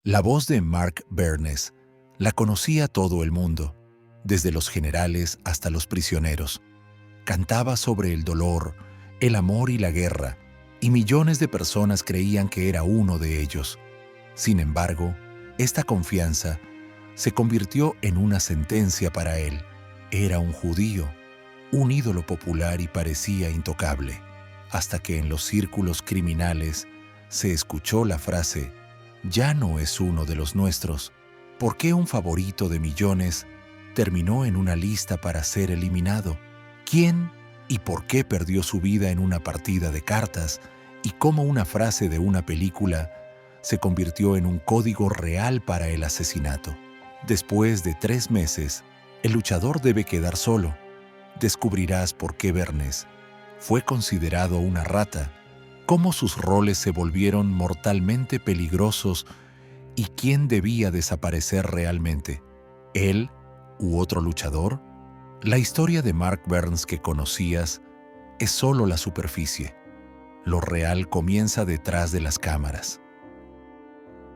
La voz de Mark Bernes la conocía todo el mundo, desde los generales hasta los prisioneros. Cantaba sobre el dolor, el amor y la guerra, y millones de personas creían que era uno de ellos. Sin embargo, esta confianza se convirtió en una sentencia para él. Era un judío, un ídolo popular y parecía intocable, hasta que en los círculos criminales se escuchó la frase: «Ya no es uno de los nuestros». ¿Por qué un favorito de millones terminó en una lista para ser eliminado? ¿Quién y por qué perdió su vida en una partida de cartas? ¿Y cómo una frase de una película se convirtió en un código real para el asesinato? Después de 3 meses, el luchador debe quedar solo. Descubrirás por qué Bernes fue considerado una rata, cómo sus roles se volvieron mortalmente peligrosos y quién debía desaparecer realmente, él u otro luchador. La historia de Mark Bernes que conocías es solo la superficie. Lo real comienza detrás de las cámaras.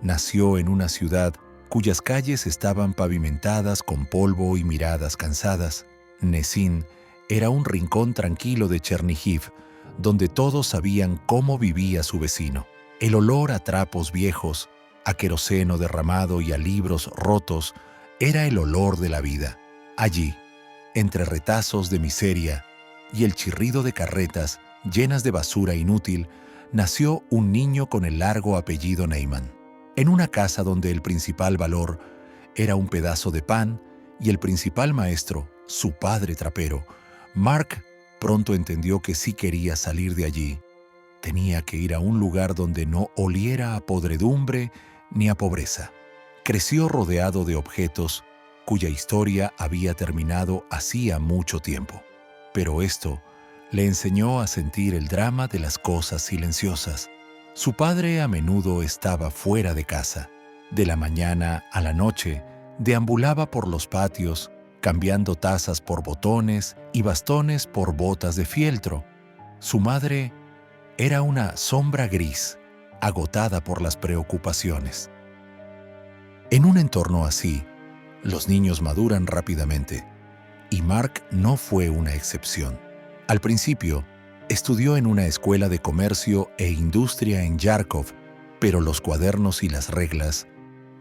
Nació en una ciudad cuyas calles estaban pavimentadas con polvo y miradas cansadas. Nesin era un rincón tranquilo de Chernihiv, donde todos sabían cómo vivía su vecino. El olor a trapos viejos, a queroseno derramado y a libros rotos era el olor de la vida. Allí, entre retazos de miseria y el chirrido de carretas llenas de basura inútil, nació un niño con el largo apellido Neyman. En una casa donde el principal valor era un pedazo de pan y el principal maestro, su padre trapero, Mark pronto entendió que si quería salir de allí, tenía que ir a un lugar donde no oliera a podredumbre ni a pobreza. Creció rodeado de objetos cuya historia había terminado hacía mucho tiempo. Pero esto le enseñó a sentir el drama de las cosas silenciosas. Su padre a menudo estaba fuera de casa. De la mañana a la noche, deambulaba por los patios, cambiando tazas por botones y bastones por botas de fieltro. Su madre era una sombra gris, agotada por las preocupaciones. En un entorno así, los niños maduran rápidamente, y Mark no fue una excepción. Al principio, estudió en una escuela de comercio e industria en Yarkov, pero los cuadernos y las reglas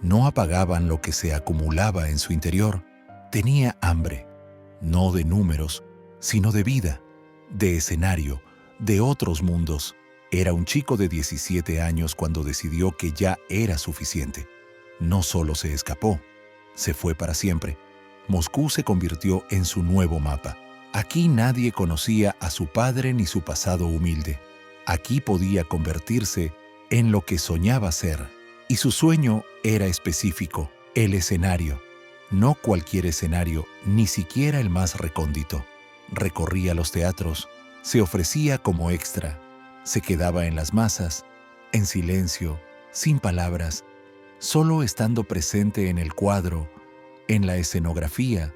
no apagaban lo que se acumulaba en su interior. Tenía hambre, no de números, sino de vida, de escenario, de otros mundos. Era un chico de 17 años cuando decidió que ya era suficiente. No solo se escapó, se fue para siempre. Moscú se convirtió en su nuevo mapa. Aquí nadie conocía a su padre ni su pasado humilde. Aquí podía convertirse en lo que soñaba ser. Y su sueño era específico, el escenario. No cualquier escenario, ni siquiera el más recóndito. Recorría los teatros, se ofrecía como extra, se quedaba en las masas, en silencio, sin palabras, solo estando presente en el cuadro, en la escenografía,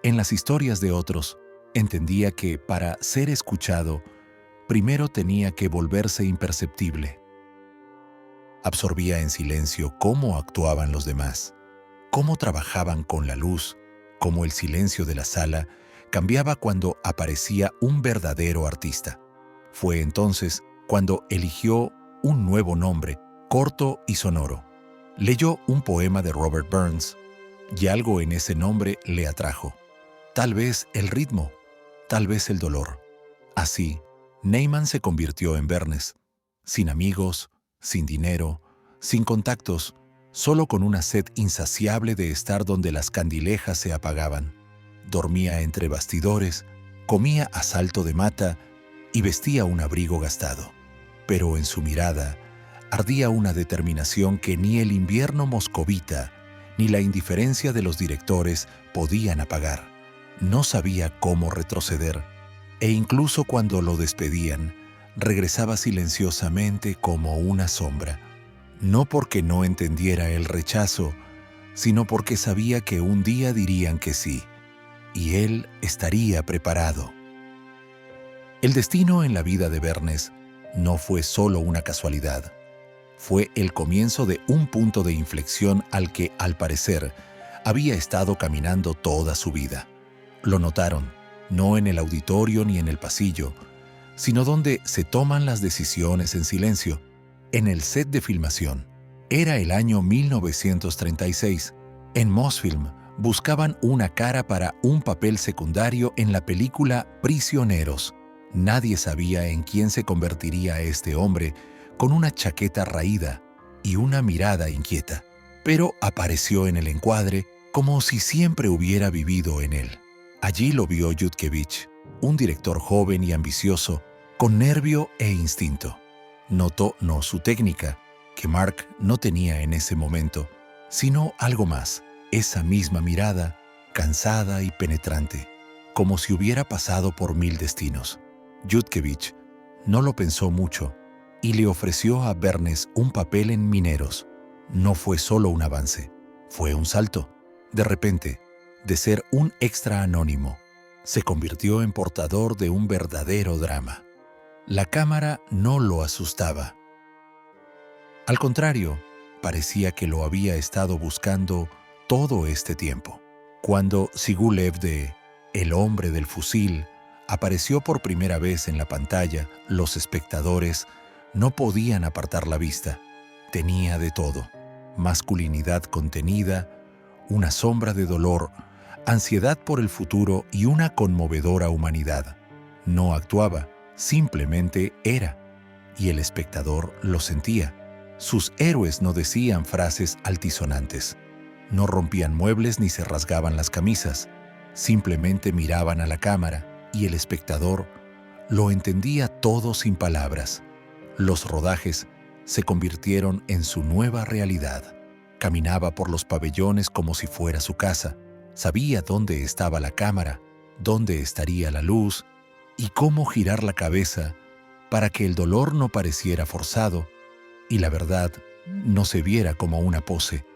en las historias de otros. Entendía que para ser escuchado, primero tenía que volverse imperceptible. Absorbía en silencio cómo actuaban los demás, cómo trabajaban con la luz, cómo el silencio de la sala cambiaba cuando aparecía un verdadero artista. Fue entonces cuando eligió un nuevo nombre, corto y sonoro. Leyó un poema de Robert Burns, y algo en ese nombre le atrajo. Tal vez el ritmo, tal vez el dolor. Así, Neyman se convirtió en Bernes, sin amigos, sin dinero, sin contactos, solo con una sed insaciable de estar donde las candilejas se apagaban. Dormía entre bastidores, comía a salto de mata y vestía un abrigo gastado. Pero en su mirada ardía una determinación que ni el invierno moscovita ni la indiferencia de los directores podían apagar. No sabía cómo retroceder, e incluso cuando lo despedían, regresaba silenciosamente como una sombra. No porque no entendiera el rechazo, sino porque sabía que un día dirían que sí, y él estaría preparado. El destino en la vida de Bernes no fue solo una casualidad. Fue el comienzo de un punto de inflexión al que, al parecer, había estado caminando toda su vida. Lo notaron, no en el auditorio ni en el pasillo, sino donde se toman las decisiones en silencio, en el set de filmación. Era el año 1936. En Mosfilm buscaban una cara para un papel secundario en la película Prisioneros. Nadie sabía en quién se convertiría este hombre con una chaqueta raída y una mirada inquieta, pero apareció en el encuadre como si siempre hubiera vivido en él. Allí lo vio Yudkevich, un director joven y ambicioso, con nervio e instinto. Notó no su técnica, que Mark no tenía en ese momento, sino algo más, esa misma mirada, cansada y penetrante, como si hubiera pasado por 1000 destinos. Yudkevich no lo pensó mucho y le ofreció a Bernes un papel en Mineros. No fue solo un avance, fue un salto. De repente, de ser un extra anónimo, se convirtió en portador de un verdadero drama. La cámara no lo asustaba. Al contrario, parecía que lo había estado buscando todo este tiempo. Cuando Sigulev de El hombre del fusil apareció por primera vez en la pantalla, los espectadores no podían apartar la vista. Tenía de todo: masculinidad contenida, una sombra de dolor, ansiedad por el futuro y una conmovedora humanidad. No actuaba, simplemente era, y el espectador lo sentía. Sus héroes no decían frases altisonantes, no rompían muebles ni se rasgaban las camisas, simplemente miraban a la cámara y el espectador lo entendía todo sin palabras. Los rodajes se convirtieron en su nueva realidad. Caminaba por los pabellones como si fuera su casa. Sabía dónde estaba la cámara, dónde estaría la luz y cómo girar la cabeza para que el dolor no pareciera forzado y la verdad no se viera como una pose.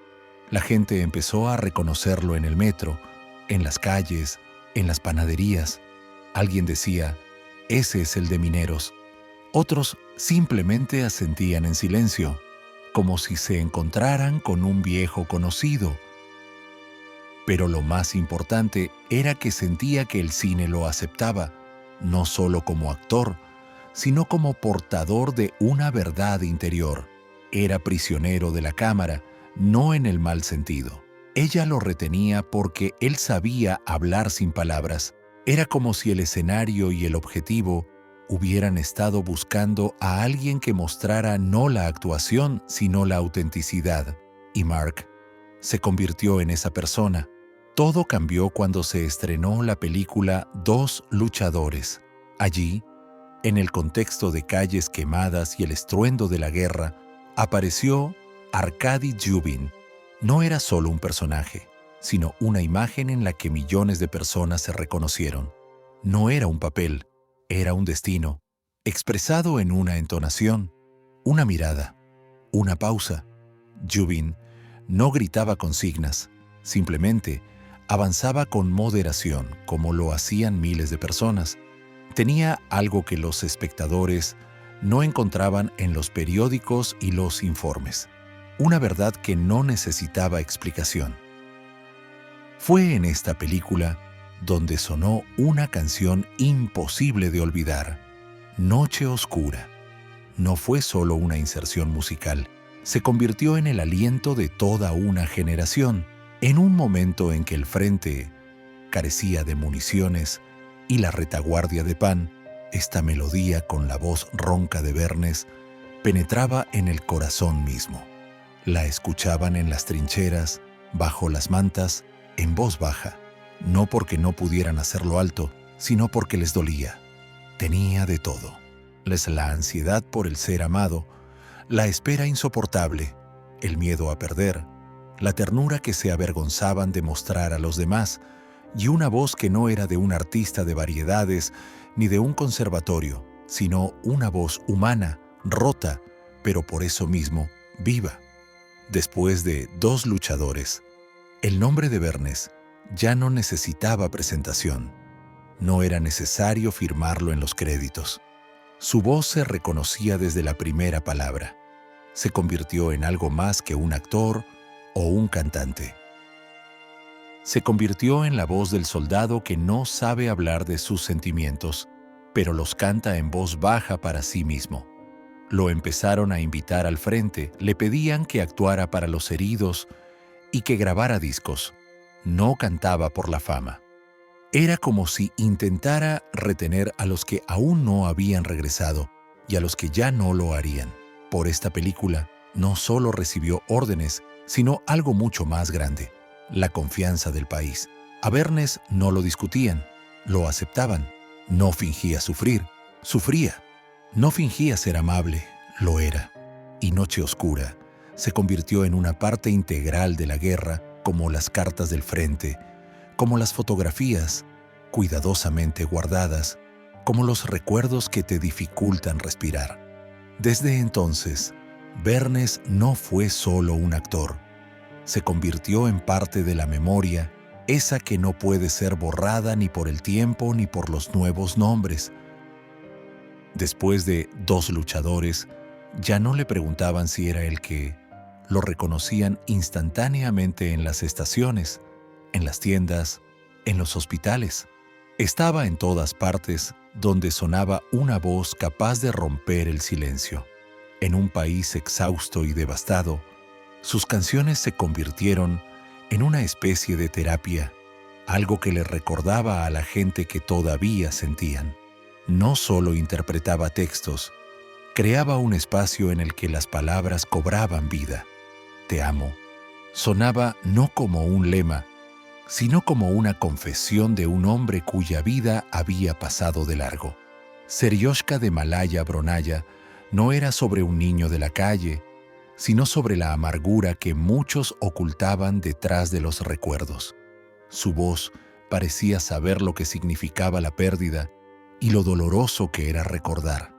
La gente empezó a reconocerlo en el metro, en las calles, en las panaderías. Alguien decía: «Ese es el de Mineros». Otros simplemente asentían en silencio, como si se encontraran con un viejo conocido. Pero lo más importante era que sentía que el cine lo aceptaba, no solo como actor, sino como portador de una verdad interior. Era prisionero de la cámara, no en el mal sentido. Ella lo retenía porque él sabía hablar sin palabras. Era como si el escenario y el objetivo hubieran estado buscando a alguien que mostrara no la actuación, sino la autenticidad. Y Mark se convirtió en esa persona. Todo cambió cuando se estrenó la película Dos luchadores. Allí, en el contexto de calles quemadas y el estruendo de la guerra, apareció Arkady Zhubin. No era solo un personaje, sino una imagen en la que millones de personas se reconocieron. No era un papel, era un destino, expresado en una entonación, una mirada, una pausa. Zhubin no gritaba consignas, simplemente avanzaba con moderación, como lo hacían miles de personas. Tenía algo que los espectadores no encontraban en los periódicos y los informes, una verdad que no necesitaba explicación. Fue en esta película donde sonó una canción imposible de olvidar, Noche Oscura. No fue solo una inserción musical, se convirtió en el aliento de toda una generación, en un momento en que el frente carecía de municiones y la retaguardia de pan. Esta melodía, con la voz ronca de Bernes, penetraba en el corazón mismo. La escuchaban en las trincheras, bajo las mantas, en voz baja, no porque no pudieran hacerlo alto, sino porque les dolía. Tenía de todo. La ansiedad por el ser amado, la espera insoportable, el miedo a perder, la ternura que se avergonzaban de mostrar a los demás, y una voz que no era de un artista de variedades ni de un conservatorio, sino una voz humana, rota, pero por eso mismo viva. Después de Dos luchadores, el nombre de Bernes ya no necesitaba presentación. No era necesario firmarlo en los créditos. Su voz se reconocía desde la primera palabra. Se convirtió en algo más que un actor o un cantante. Se convirtió en la voz del soldado que no sabe hablar de sus sentimientos, pero los canta en voz baja para sí mismo. Lo empezaron a invitar al frente, le pedían que actuara para los heridos y que grabara discos. No cantaba por la fama. Era como si intentara retener a los que aún no habían regresado y a los que ya no lo harían. Por esta película, no solo recibió órdenes, sino algo mucho más grande: la confianza del país. A Bernes no lo discutían, lo aceptaban. No fingía sufrir, sufría. No fingía ser amable, lo era. Y Noche Oscura se convirtió en una parte integral de la guerra, como las cartas del frente, como las fotografías cuidadosamente guardadas, como los recuerdos que te dificultan respirar. Desde entonces, Bernes no fue solo un actor. Se convirtió en parte de la memoria, esa que no puede ser borrada ni por el tiempo ni por los nuevos nombres. Después de Dos luchadores, ya no le preguntaban si era el que. Lo reconocían instantáneamente en las estaciones, en las tiendas, en los hospitales. Estaba en todas partes donde sonaba una voz capaz de romper el silencio. En un país exhausto y devastado, sus canciones se convirtieron en una especie de terapia, algo que le recordaba a la gente que todavía sentían. No solo interpretaba textos, creaba un espacio en el que las palabras cobraban vida. Te amo sonaba no como un lema, sino como una confesión de un hombre cuya vida había pasado de largo. Serioshka de Malaya Bronaya no era sobre un niño de la calle, sino sobre la amargura que muchos ocultaban detrás de los recuerdos. Su voz parecía saber lo que significaba la pérdida y lo doloroso que era recordar.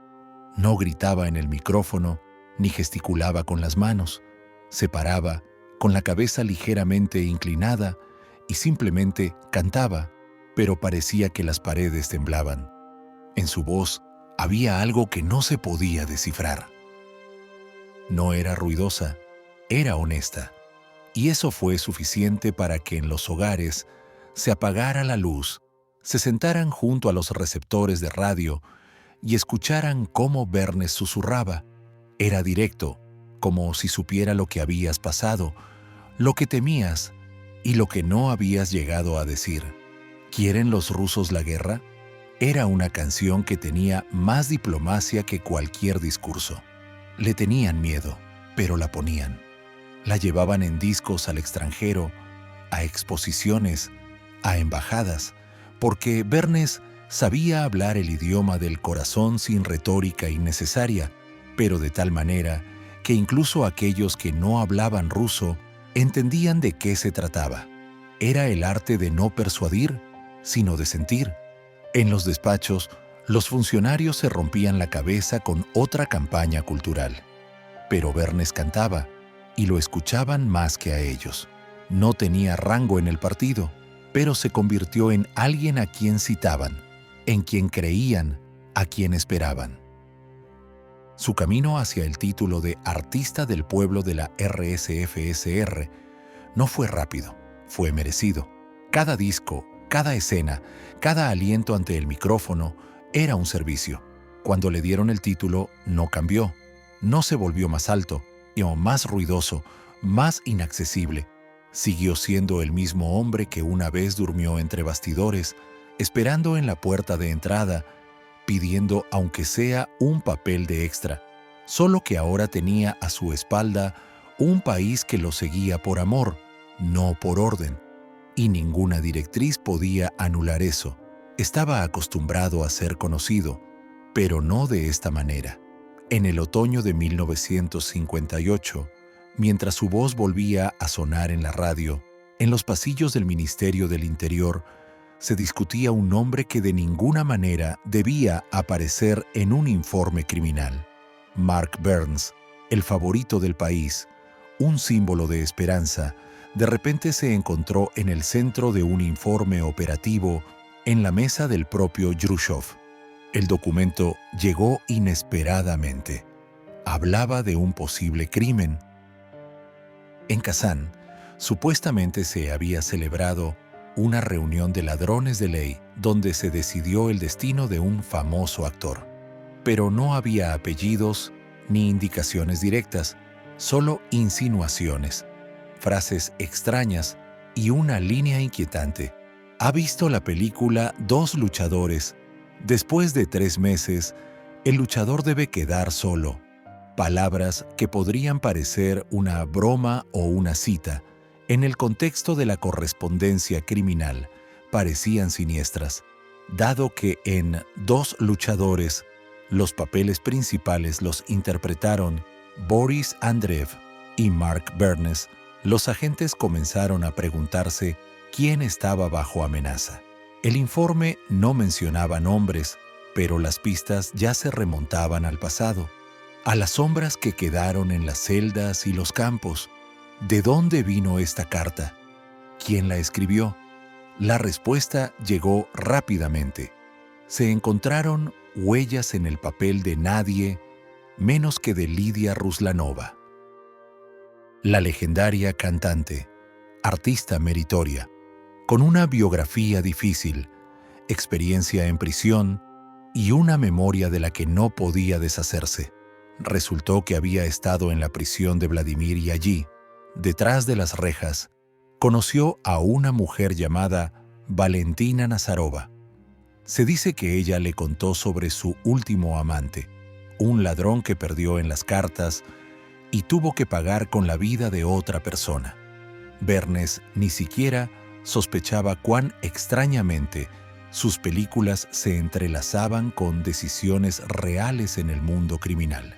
No gritaba en el micrófono, ni gesticulaba con las manos. Se paraba, con la cabeza ligeramente inclinada, y simplemente cantaba, pero parecía que las paredes temblaban. En su voz había algo que no se podía descifrar. No era ruidosa, era honesta, y eso fue suficiente para que en los hogares se apagara la luz, se sentaran junto a los receptores de radio y escucharan cómo Bernes susurraba. Era directo, como si supiera lo que habías pasado, lo que temías y lo que no habías llegado a decir. ¿Quieren los rusos la guerra? Era una canción que tenía más diplomacia que cualquier discurso. Le tenían miedo, pero la ponían. La llevaban en discos al extranjero, a exposiciones, a embajadas, porque Bernes sabía hablar el idioma del corazón sin retórica innecesaria, pero de tal manera que incluso aquellos que no hablaban ruso entendían de qué se trataba. Era el arte de no persuadir, sino de sentir. En los despachos, los funcionarios se rompían la cabeza con otra campaña cultural. Pero Bernes cantaba, y lo escuchaban más que a ellos. No tenía rango en el partido, pero se convirtió en alguien a quien citaban, en quien creían, a quien esperaban. Su camino hacia el título de Artista del Pueblo de la RSFSR no fue rápido, fue merecido. Cada disco, cada escena, cada aliento ante el micrófono era un servicio. Cuando le dieron el título, no cambió, no se volvió más alto, o más ruidoso, más inaccesible. Siguió siendo el mismo hombre que una vez durmió entre bastidores, esperando en la puerta de entrada, pidiendo aunque sea un papel de extra, solo que ahora tenía a su espalda un país que lo seguía por amor, no por orden, y ninguna directriz podía anular eso. Estaba acostumbrado a ser conocido, pero no de esta manera. En el otoño de 1958, mientras su voz volvía a sonar en la radio, en los pasillos del Ministerio del Interior, se discutía un nombre que de ninguna manera debía aparecer en un informe criminal. Mark Bernes, el favorito del país, un símbolo de esperanza, de repente se encontró en el centro de un informe operativo en la mesa del propio Yrushov. El documento llegó inesperadamente. hablaba de un posible crimen. En Kazán, supuestamente se había celebrado una reunión de ladrones de ley donde se decidió el destino de un famoso actor. Pero no había apellidos ni indicaciones directas, solo insinuaciones, frases extrañas y una línea inquietante. ¿Ha visto la película Dos luchadores? Después de 3 meses, el luchador debe quedar solo. Palabras que podrían parecer una broma o una cita, en el contexto de la correspondencia criminal, parecían siniestras, dado que en Dos luchadores, los papeles principales los interpretaron Boris Andreev y Mark Bernes. Los agentes comenzaron a preguntarse quién estaba bajo amenaza. El informe no mencionaba nombres, pero las pistas ya se remontaban al pasado, a las sombras que quedaron en las celdas y los campos. ¿De dónde vino esta carta? ¿Quién la escribió? La respuesta llegó rápidamente. Se encontraron huellas en el papel de nadie menos que de Lidia Ruslanova, la legendaria cantante, artista meritoria, con una biografía difícil, experiencia en prisión y una memoria de la que no podía deshacerse. Resultó que había estado en la prisión de Vladimir y allí, detrás de las rejas, conoció a una mujer llamada Valentina Nazarova. Se dice que ella le contó sobre su último amante, un ladrón que perdió en las cartas y tuvo que pagar con la vida de otra persona. Bernes ni siquiera sospechaba cuán extrañamente sus películas se entrelazaban con decisiones reales en el mundo criminal.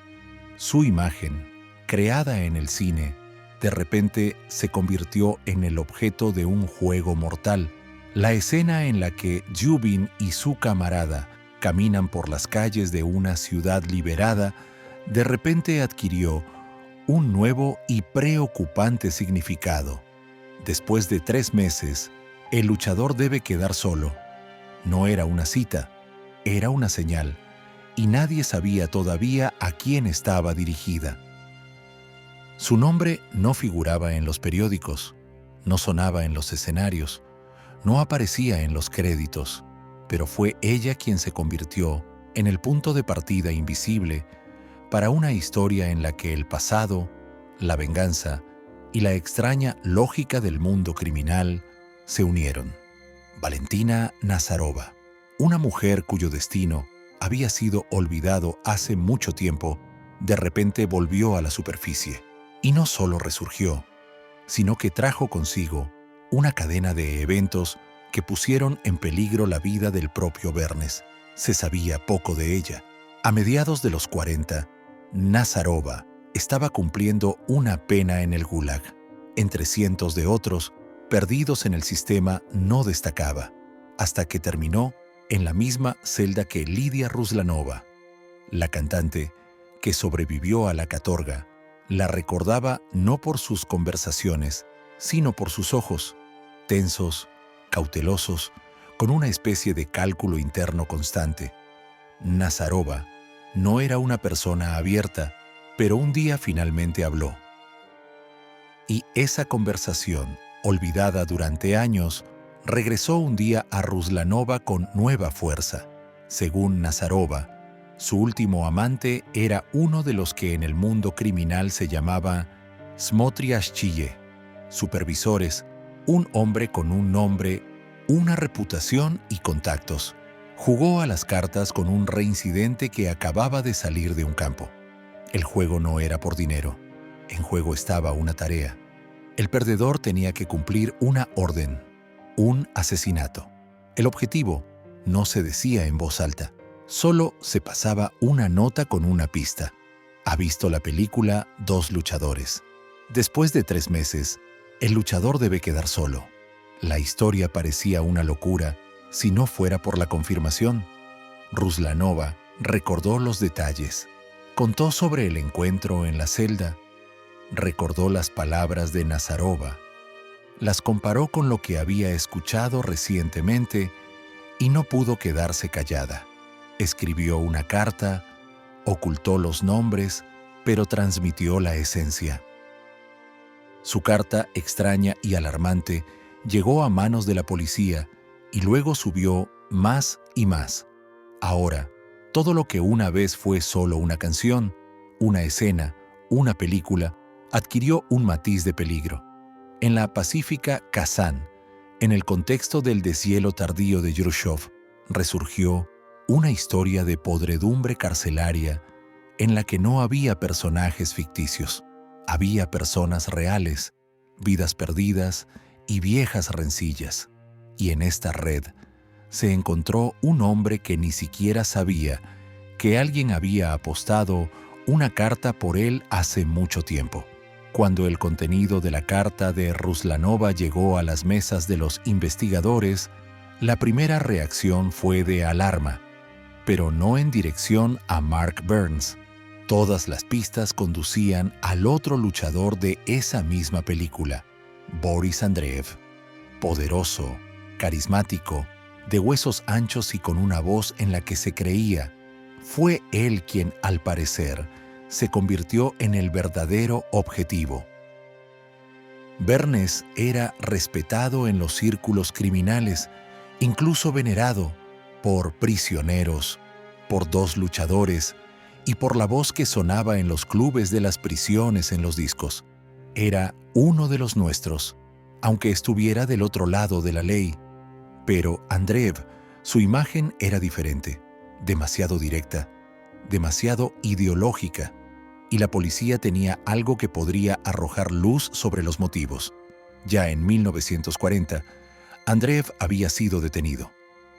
Su imagen, creada en el cine, de repente se convirtió en el objeto de un juego mortal. La escena en la que Jubin y su camarada caminan por las calles de una ciudad liberada, de repente adquirió un nuevo y preocupante significado. Después de 3 meses, el luchador debe quedar solo. No era una cita, era una señal, y nadie sabía todavía a quién estaba dirigida. Su nombre no figuraba en los periódicos, no sonaba en los escenarios, no aparecía en los créditos, pero fue ella quien se convirtió en el punto de partida invisible para una historia en la que el pasado, la venganza y la extraña lógica del mundo criminal se unieron. Valentina Nazarova, una mujer cuyo destino había sido olvidado hace mucho tiempo, de repente volvió a la superficie. Y no solo resurgió, sino que trajo consigo una cadena de eventos que pusieron en peligro la vida del propio Bernes. Se sabía poco de ella. A mediados de los 40, Nazarova estaba cumpliendo una pena en el Gulag. Entre cientos de otros, perdidos en el sistema, no destacaba, hasta que terminó en la misma celda que Lidia Ruslanova. La cantante, que sobrevivió a la catorga, la recordaba no por sus conversaciones, sino por sus ojos, tensos, cautelosos, con una especie de cálculo interno constante. Nazarova no era una persona abierta, pero un día finalmente habló. Y esa conversación, olvidada durante años, regresó un día a Ruslanova con nueva fuerza. Según Nazarova, su último amante era uno de los que en el mundo criminal se llamaba Smotriashchille, supervisores, un hombre con un nombre, una reputación y contactos. Jugó a las cartas con un reincidente que acababa de salir de un campo. El juego no era por dinero. En juego estaba una tarea. El perdedor tenía que cumplir una orden, un asesinato. El objetivo no se decía en voz alta. Solo se pasaba una nota con una pista. Ha visto la película Dos luchadores. Después de 3 meses, el luchador debe quedar solo. La historia parecía una locura si no fuera por la confirmación. Ruslanova recordó los detalles. Contó sobre el encuentro en la celda. Recordó las palabras de Nazarova. Las comparó con lo que había escuchado recientemente y no pudo quedarse callada. Escribió una carta, ocultó los nombres, pero transmitió la esencia. Su carta, extraña y alarmante, llegó a manos de la policía y luego subió más y más. Ahora, todo lo que una vez fue solo una canción, una escena, una película, adquirió un matiz de peligro. En la pacífica Kazán, en el contexto del deshielo tardío de Jrushchov, resurgió una historia de podredumbre carcelaria en la que no había personajes ficticios. Había personas reales, vidas perdidas y viejas rencillas. Y en esta red se encontró un hombre que ni siquiera sabía que alguien había apostado una carta por él hace mucho tiempo. Cuando el contenido de la carta de Ruslanova llegó a las mesas de los investigadores, la primera reacción fue de alarma, pero no en dirección a Mark Burns. Todas las pistas conducían al otro luchador de esa misma película, Boris Andreev. Poderoso, carismático, de huesos anchos y con una voz en la que se creía, fue él quien, al parecer, se convirtió en el verdadero objetivo. Bernes era respetado en los círculos criminales, incluso venerado por prisioneros, por dos luchadores y por la voz que sonaba en los clubes de las prisiones en los discos. Era uno de los nuestros, aunque estuviera del otro lado de la ley. Pero Andreev, su imagen era diferente, demasiado directa, demasiado ideológica, y la policía tenía algo que podría arrojar luz sobre los motivos. Ya en 1940, Andreev había sido detenido.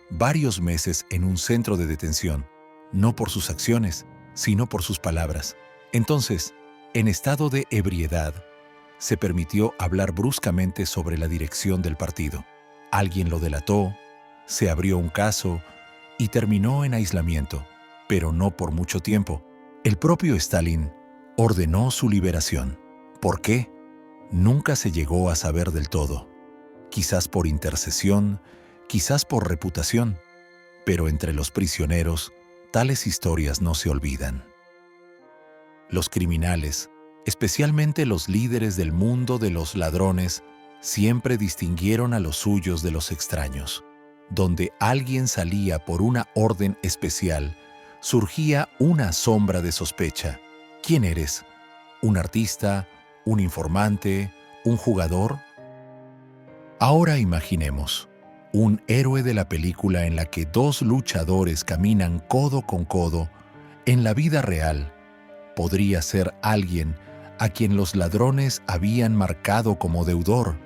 Varios meses en un centro de detención, no por sus acciones, sino por sus palabras. Entonces, en estado de ebriedad, se permitió hablar bruscamente sobre la dirección del partido. Alguien lo delató, se abrió un caso y terminó en aislamiento, pero no por mucho tiempo. El propio Stalin ordenó su liberación. ¿Por qué? Nunca se llegó a saber del todo. Quizás por intercesión, quizás por reputación, pero entre los prisioneros, tales historias no se olvidan. Los criminales, especialmente los líderes del mundo de los ladrones, siempre distinguieron a los suyos de los extraños. Donde alguien salía por una orden especial, surgía una sombra de sospecha. ¿Quién eres? ¿Un artista? ¿Un informante? ¿Un jugador? Ahora imaginemos un héroe de la película en la que dos luchadores caminan codo con codo. En la vida real, podría ser alguien a quien los ladrones habían marcado como deudor.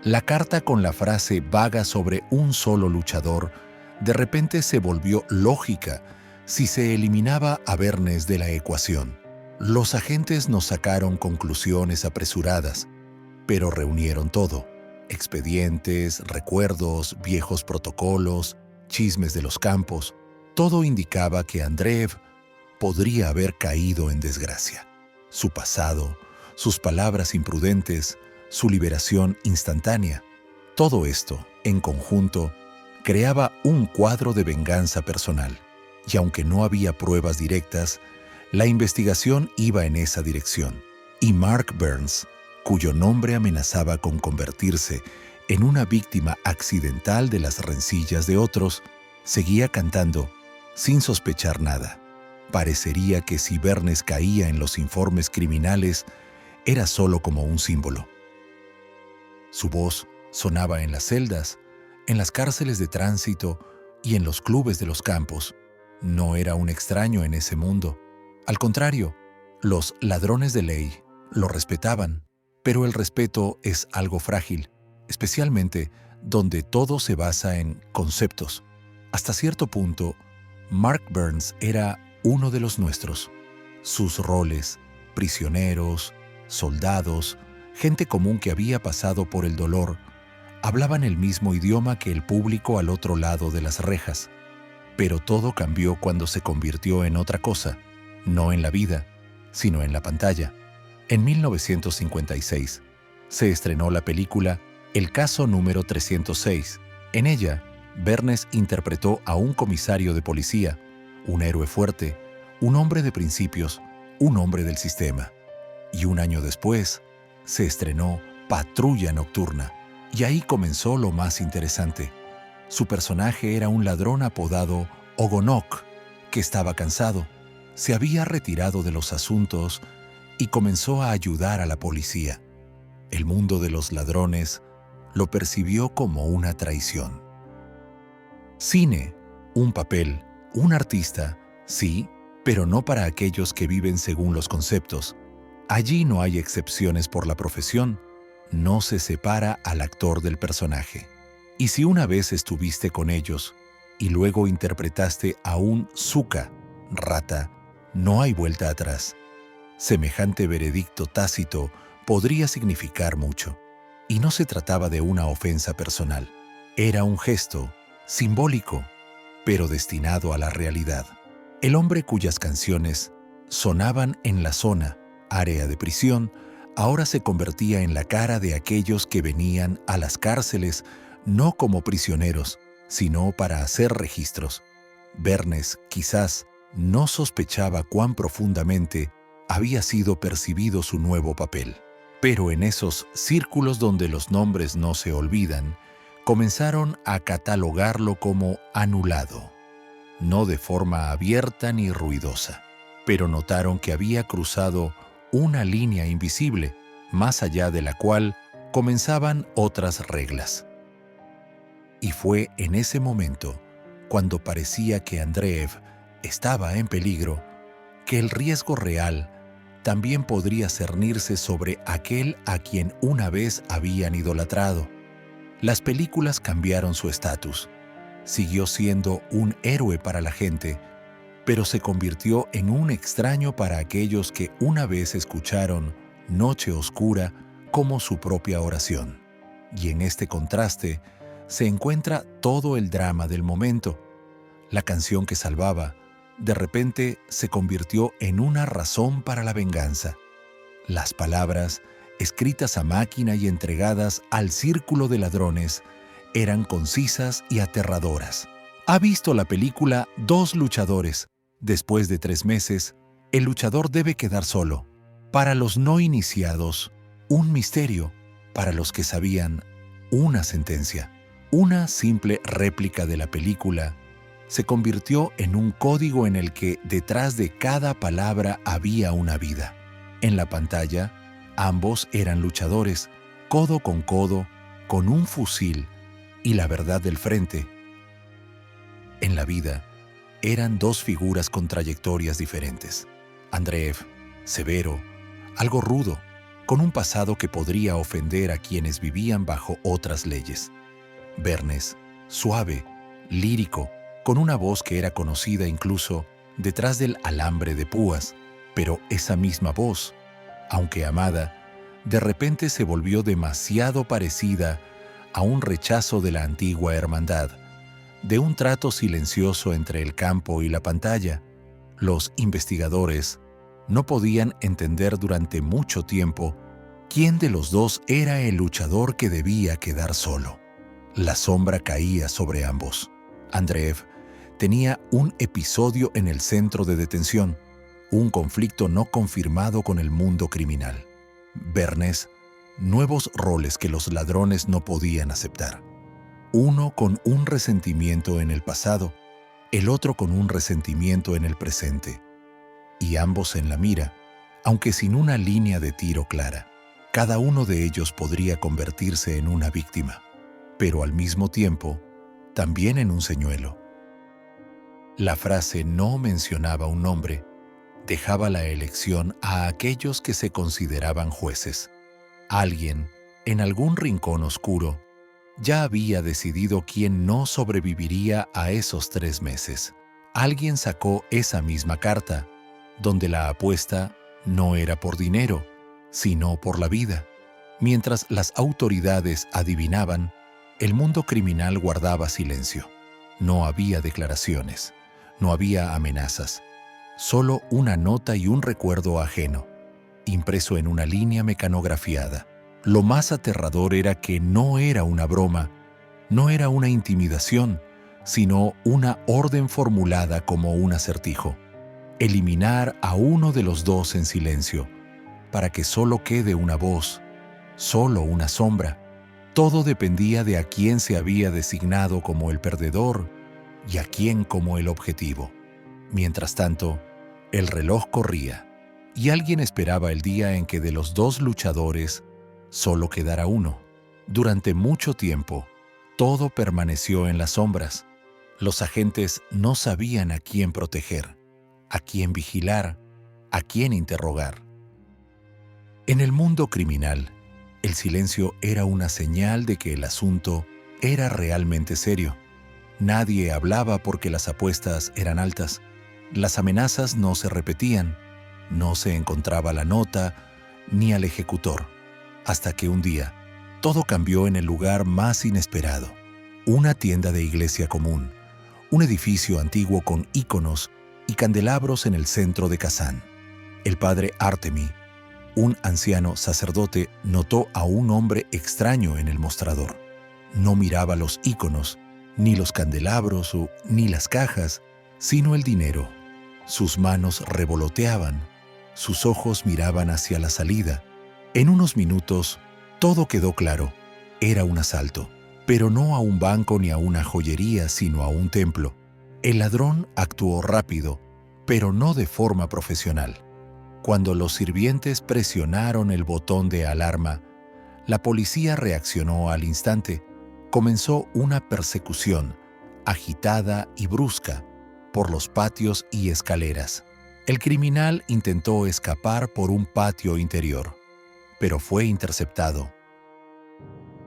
La carta con la frase vaga sobre un solo luchador de repente se volvió lógica si se eliminaba a Bernes de la ecuación. Los agentes no sacaron conclusiones apresuradas, pero reunieron todo: expedientes, recuerdos, viejos protocolos, chismes de los campos. Todo indicaba que Andreev podría haber caído en desgracia. Su pasado, sus palabras imprudentes, su liberación instantánea. Todo esto, en conjunto, creaba un cuadro de venganza personal. Y aunque no había pruebas directas, la investigación iba en esa dirección. Y Mark Burns, cuyo nombre amenazaba con convertirse en una víctima accidental de las rencillas de otros, seguía cantando sin sospechar nada. Parecería que si Bernes caía en los informes criminales, era solo como un símbolo. Su voz sonaba en las celdas, en las cárceles de tránsito y en los clubes de los campos. No era un extraño en ese mundo. Al contrario, los ladrones de ley lo respetaban, pero el respeto es algo frágil, especialmente donde todo se basa en conceptos. Hasta cierto punto, Mark Burns era uno de los nuestros. Sus roles, prisioneros, soldados, gente común que había pasado por el dolor, hablaban el mismo idioma que el público al otro lado de las rejas. Pero todo cambió cuando se convirtió en otra cosa, no en la vida, sino en la pantalla. En 1956 se estrenó la película El caso número 306. En ella, Bernes interpretó a un comisario de policía, un héroe fuerte, un hombre de principios, un hombre del sistema. Y un año después, se estrenó Patrulla Nocturna. Y ahí comenzó lo más interesante. Su personaje era un ladrón apodado Ogonok, que estaba cansado, se había retirado de los asuntos y comenzó a ayudar a la policía. El mundo de los ladrones lo percibió como una traición. Cine, un papel, un artista, sí, pero no para aquellos que viven según los conceptos. Allí no hay excepciones por la profesión, no se separa al actor del personaje. Y si una vez estuviste con ellos y luego interpretaste a un Zuka, rata, no hay vuelta atrás. Semejante veredicto tácito podría significar mucho. Y no se trataba de una ofensa personal. Era un gesto simbólico, pero destinado a la realidad. El hombre cuyas canciones sonaban en la zona, área de prisión, ahora se convertía en la cara de aquellos que venían a las cárceles no como prisioneros, sino para hacer registros. Bernes, quizás, no sospechaba cuán profundamente había sido percibido su nuevo papel. Pero en esos círculos donde los nombres no se olvidan, comenzaron a catalogarlo como anulado. No de forma abierta ni ruidosa, pero notaron que había cruzado una línea invisible, más allá de la cual comenzaban otras reglas. Y fue en ese momento, cuando parecía que Andreev estaba en peligro, que el riesgo real también podría cernirse sobre aquel a quien una vez habían idolatrado. Las películas cambiaron su estatus. Siguió siendo un héroe para la gente, pero se convirtió en un extraño para aquellos que una vez escucharon Noche Oscura como su propia oración. Y en este contraste se encuentra todo el drama del momento. La canción que salvaba, de repente se convirtió en una razón para la venganza. Las palabras, escritas a máquina y entregadas al círculo de ladrones, eran concisas y aterradoras. ¿Ha visto la película Dos luchadores? Después de 3 meses, el luchador debe quedar solo. Para los no iniciados, un misterio. Para los que sabían, una sentencia. Una simple réplica de la película se convirtió en un código en el que detrás de cada palabra había una vida. En la pantalla, ambos eran luchadores, codo, con un fusil y la verdad del frente. En la vida, eran 2 figuras con trayectorias diferentes. Andreev, severo, algo rudo, con un pasado que podría ofender a quienes vivían bajo otras leyes. Bernes, suave, lírico, con una voz que era conocida incluso detrás del alambre de púas, pero esa misma voz, aunque amada, de repente se volvió demasiado parecida a un rechazo de la antigua hermandad, de un trato silencioso entre el campo y la pantalla. Los investigadores no podían entender durante mucho tiempo quién de los dos era el luchador que debía quedar solo. La sombra caía sobre ambos. Andreev tenía un episodio en el centro de detención, un conflicto no confirmado con el mundo criminal. Bernes, nuevos roles que los ladrones no podían aceptar. Uno con un resentimiento en el pasado, el otro con un resentimiento en el presente. Y ambos en la mira, aunque sin una línea de tiro clara. Cada uno de ellos podría convertirse en una víctima, pero al mismo tiempo, también en un señuelo. La frase no mencionaba un nombre, dejaba la elección a aquellos que se consideraban jueces. Alguien, en algún rincón oscuro, ya había decidido quién no sobreviviría a esos 3 meses. Alguien sacó esa misma carta, donde la apuesta no era por dinero, sino por la vida. Mientras las autoridades adivinaban, el mundo criminal guardaba silencio. No había declaraciones, no había amenazas, solo una nota y un recuerdo ajeno, impreso en una línea mecanografiada. Lo más aterrador era que no era una broma, no era una intimidación, sino una orden formulada como un acertijo. eliminar a uno de los dos en silencio, para que solo quede una voz, solo una sombra. Todo dependía de a quién se había designado como el perdedor y a quién como el objetivo. Mientras tanto, el reloj corría y alguien esperaba el día en que de los dos luchadores solo quedara uno. Durante mucho tiempo, todo permaneció en las sombras. Los agentes no sabían a quién proteger, a quién vigilar, a quién interrogar. En el mundo criminal, el silencio era una señal de que el asunto era realmente serio. Nadie hablaba porque las apuestas eran altas. Las amenazas no se repetían, no se encontraba la nota ni al ejecutor. Hasta que un día, todo cambió en el lugar más inesperado. Una tienda de iglesia común, un edificio antiguo con íconos y candelabros en el centro de Kazán. El padre Artemi, un anciano sacerdote, notó a un hombre extraño en el mostrador. No miraba los íconos, ni los candelabros ni las cajas, sino el dinero. Sus manos revoloteaban, sus ojos miraban hacia la salida. En unos minutos, todo quedó claro. Era un asalto, pero no a un banco ni a una joyería, sino a un templo. El ladrón actuó rápido, pero no de forma profesional. Cuando los sirvientes presionaron el botón de alarma, la policía reaccionó al instante. Comenzó una persecución, agitada y brusca, por los patios y escaleras. El criminal intentó escapar por un patio interior, pero fue interceptado.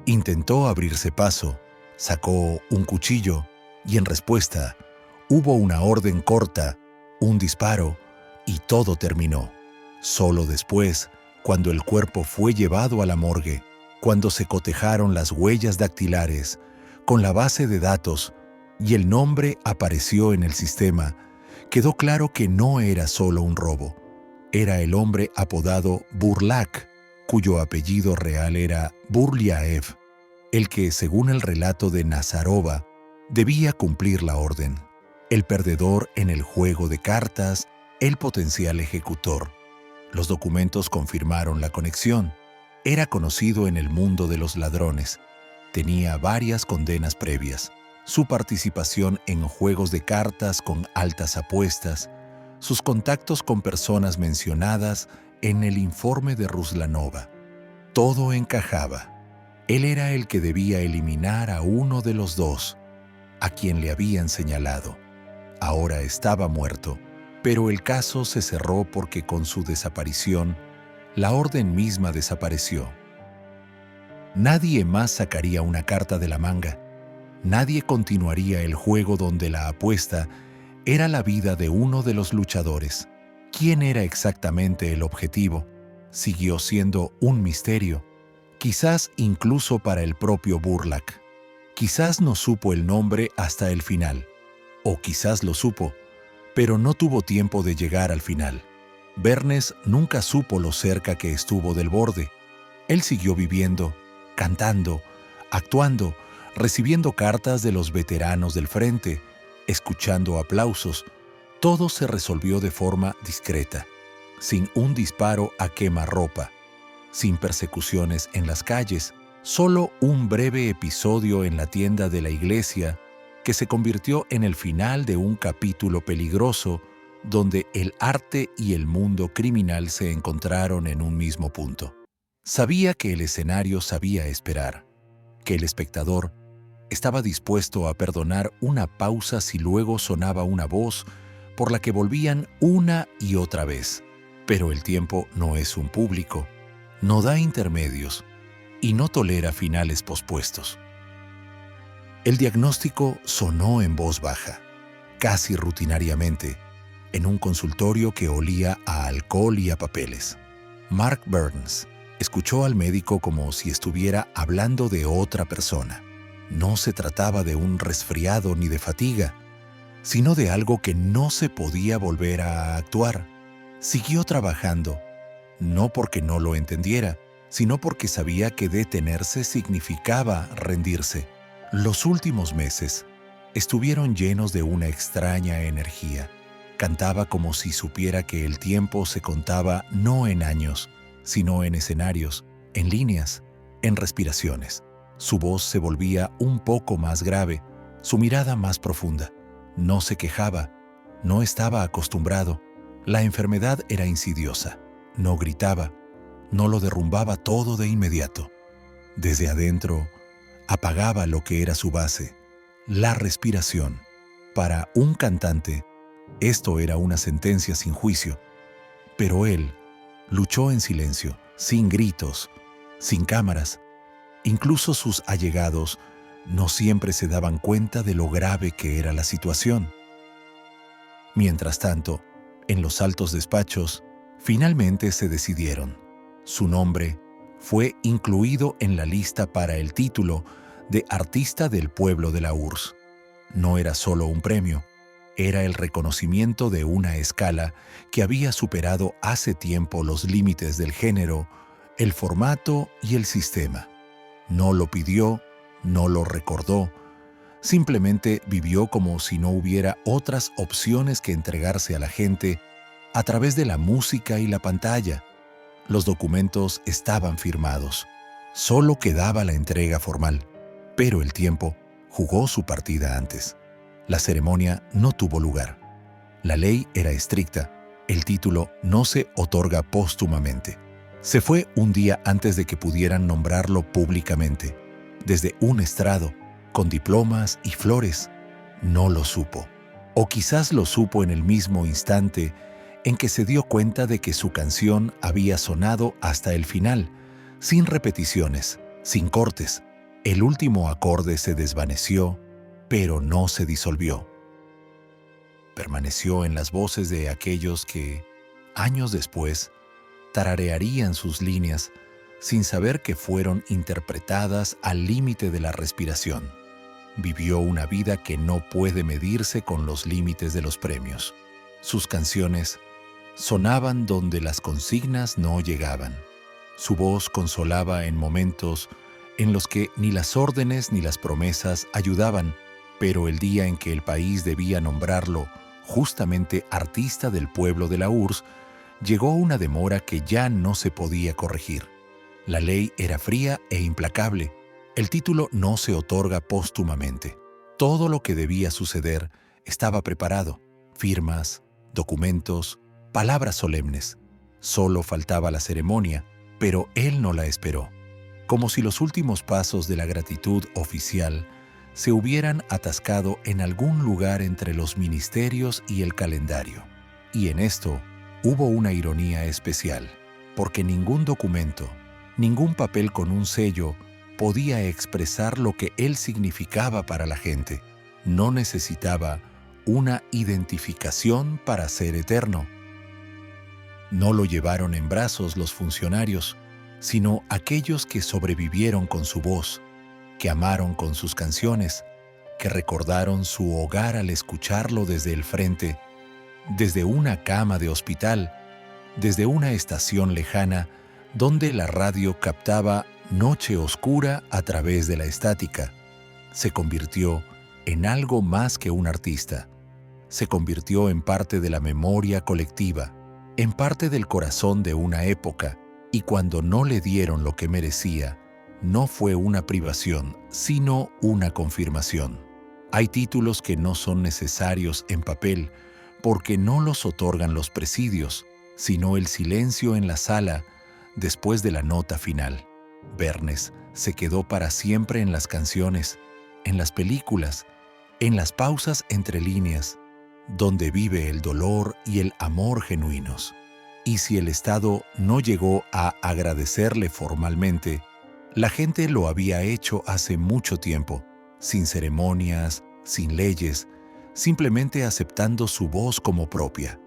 Intentó abrirse paso, sacó un cuchillo y en respuesta hubo una orden corta, un disparo y todo terminó. Solo después, cuando el cuerpo fue llevado a la morgue, cuando se cotejaron las huellas dactilares con la base de datos y el nombre apareció en el sistema, quedó claro que no era solo un robo. Era el hombre apodado Burlak, cuyo apellido real era Burliaev, el que, según el relato de Nazarova, debía cumplir la orden. El perdedor en el juego de cartas, el potencial ejecutor. Los documentos confirmaron la conexión. Era conocido en el mundo de los ladrones. Tenía varias condenas previas. Su participación en juegos de cartas con altas apuestas, sus contactos con personas mencionadas en el informe de Ruslanova. Todo encajaba. Él era el que debía eliminar a uno de los dos, a quien le habían señalado. Ahora estaba muerto, pero el caso se cerró porque con su desaparición, la orden misma desapareció. Nadie más sacaría una carta de la manga. Nadie continuaría el juego donde la apuesta era la vida de uno de los luchadores. ¿Quién era exactamente el objetivo? Siguió siendo un misterio, quizás incluso para el propio Burlak. Quizás no supo el nombre hasta el final, o quizás lo supo, pero no tuvo tiempo de llegar al final. Bernes nunca supo lo cerca que estuvo del borde. Él siguió viviendo, cantando, actuando, recibiendo cartas de los veteranos del frente, escuchando aplausos. Todo se resolvió de forma discreta, sin un disparo a quemarropa, sin persecuciones en las calles, solo un breve episodio en la tienda de la iglesia que se convirtió en el final de un capítulo peligroso donde el arte y el mundo criminal se encontraron en un mismo punto. Sabía que el escenario sabía esperar, que el espectador estaba dispuesto a perdonar una pausa si luego sonaba una voz por la que volvían una y otra vez. Pero el tiempo no es un público, no da intermedios y no tolera finales pospuestos. El diagnóstico sonó en voz baja, casi rutinariamente, en un consultorio que olía a alcohol y a papeles. Mark Burns escuchó al médico como si estuviera hablando de otra persona. No se trataba de un resfriado ni de fatiga, sino de algo que no se podía volver a actuar. Siguió trabajando, no porque no lo entendiera, sino porque sabía que detenerse significaba rendirse. Los últimos meses estuvieron llenos de una extraña energía. Cantaba como si supiera que el tiempo se contaba no en años, sino en escenarios, en líneas, en respiraciones. Su voz se volvía un poco más grave, su mirada más profunda. No se quejaba, no estaba acostumbrado. La enfermedad era insidiosa. No gritaba, no lo derrumbaba todo de inmediato. Desde adentro, apagaba lo que era su base, la respiración. Para un cantante, esto era una sentencia sin juicio. Pero él luchó en silencio, sin gritos, sin cámaras. Incluso sus allegados no siempre se daban cuenta de lo grave que era la situación. Mientras tanto, en los altos despachos, finalmente se decidieron. Su nombre fue incluido en la lista para el título de Artista del Pueblo de la URSS. No era solo un premio, era el reconocimiento de una escala que había superado hace tiempo los límites del género, el formato y el sistema. No lo pidió, no lo recordó, simplemente vivió como si no hubiera otras opciones que entregarse a la gente a través de la música y la pantalla. Los documentos estaban firmados. Solo quedaba la entrega formal. Pero el tiempo jugó su partida antes. La ceremonia no tuvo lugar. La ley era estricta. El título no se otorga póstumamente. Se fue un día antes de que pudieran nombrarlo públicamente. Desde un estrado, con diplomas y flores, no lo supo. O quizás lo supo en el mismo instante en que se dio cuenta de que su canción había sonado hasta el final, sin repeticiones, sin cortes. El último acorde se desvaneció, pero no se disolvió. Permaneció en las voces de aquellos que, años después, tararearían sus líneas sin saber que fueron interpretadas al límite de la respiración. Vivió una vida que no puede medirse con los límites de los premios. Sus canciones sonaban donde las consignas no llegaban. Su voz consolaba en momentos en los que ni las órdenes ni las promesas ayudaban, pero el día en que el país debía nombrarlo justamente artista del pueblo de la URSS, llegó una demora que ya no se podía corregir. La ley era fría e implacable. El título no se otorga póstumamente. Todo lo que debía suceder estaba preparado. Firmas, documentos, palabras solemnes. Solo faltaba la ceremonia, pero él no la esperó. Como si los últimos pasos de la gratitud oficial se hubieran atascado en algún lugar entre los ministerios y el calendario. Y en esto hubo una ironía especial, porque ningún documento, ningún papel con un sello podía expresar lo que él significaba para la gente. No necesitaba una identificación para ser eterno. No lo llevaron en brazos los funcionarios, sino aquellos que sobrevivieron con su voz, que amaron con sus canciones, que recordaron su hogar al escucharlo desde el frente, desde una cama de hospital, desde una estación lejana donde la radio captaba noche oscura a través de la estática. Se convirtió en algo más que un artista. Se convirtió en parte de la memoria colectiva, en parte del corazón de una época, y cuando no le dieron lo que merecía, no fue una privación, sino una confirmación. Hay títulos que no son necesarios en papel porque no los otorgan los presidios, sino el silencio en la sala después de la nota final. Bernes se quedó para siempre en las canciones, en las películas, en las pausas entre líneas, donde vive el dolor y el amor genuinos. Y si el Estado no llegó a agradecerle formalmente, la gente lo había hecho hace mucho tiempo, sin ceremonias, sin leyes, simplemente aceptando su voz como propia.